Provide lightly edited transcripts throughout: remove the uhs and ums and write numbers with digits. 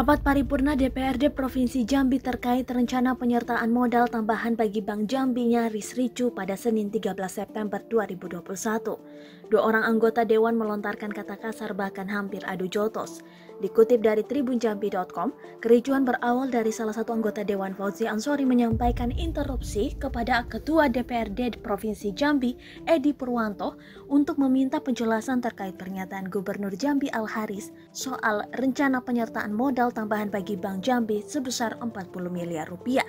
Rapat paripurna DPRD Provinsi Jambi terkait rencana penyertaan modal tambahan bagi Bank Jambi nyaris ricuh pada Senin 13 September 2021. Dua orang anggota Dewan melontarkan kata kasar bahkan hampir adu jotos. Dikutip dari tribunjambi.com, kericuhan berawal dari salah satu anggota Dewan Fauzi Ansori menyampaikan interupsi kepada Ketua DPRD Provinsi Jambi, Edi Purwanto, untuk meminta penjelasan terkait pernyataan Gubernur Jambi Al-Haris soal rencana penyertaan modal tambahan bagi Bank Jambi sebesar 40 miliar rupiah.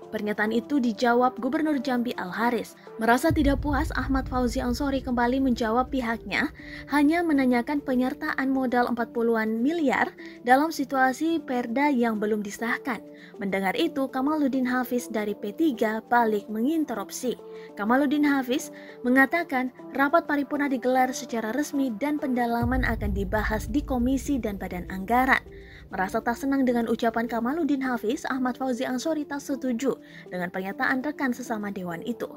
Pernyataan itu dijawab Gubernur Jambi Al-Haris. Merasa tidak puas, Ahmad Fauzi Ansori kembali menjawab pihaknya hanya menanyakan penyertaan modal 40-an miliar dalam situasi perda yang belum disahkan. Mendengar itu, Kamaluddin Hafiz dari P3 balik menginterupsi. Kamaluddin Hafiz mengatakan rapat paripurna digelar secara resmi dan pendalaman akan dibahas di komisi dan badan anggaran. Merasa tak senang dengan ucapan Kamaluddin Hafiz, Ahmad Fauzi Ansori tak setuju dengan pernyataan rekan sesama dewan itu.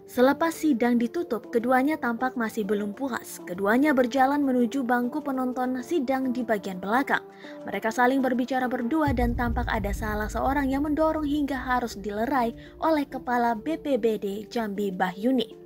Selepas sidang ditutup, keduanya tampak masih belum puas. Keduanya berjalan menuju bangku penonton sidang di bagian belakang. Mereka saling berbicara berdua dan tampak ada salah seorang yang mendorong hingga harus dilerai oleh Kepala BPBD Jambi Bahyuni.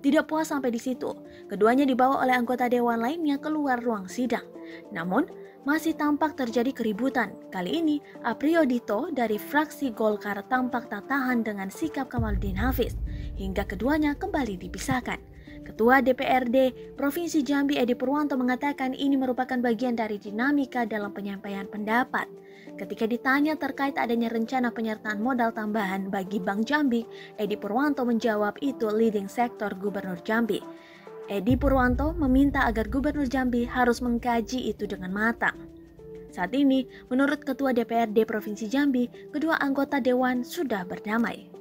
Tidak puas sampai di situ, keduanya dibawa oleh anggota dewan lainnya keluar ruang sidang. Namun, masih tampak terjadi keributan. Kali ini, Apriyodito dari fraksi Golkar tampak tak tahan dengan sikap Kamaluddin Hafiz, hingga keduanya kembali dipisahkan. Ketua DPRD Provinsi Jambi Edi Purwanto mengatakan ini merupakan bagian dari dinamika dalam penyampaian pendapat. Ketika ditanya terkait adanya rencana penyertaan modal tambahan bagi Bank Jambi, Edi Purwanto menjawab itu leading sektor Gubernur Jambi. Edi Purwanto meminta agar Gubernur Jambi harus mengkaji itu dengan matang. Saat ini, menurut Ketua DPRD Provinsi Jambi, kedua anggota Dewan sudah berdamai.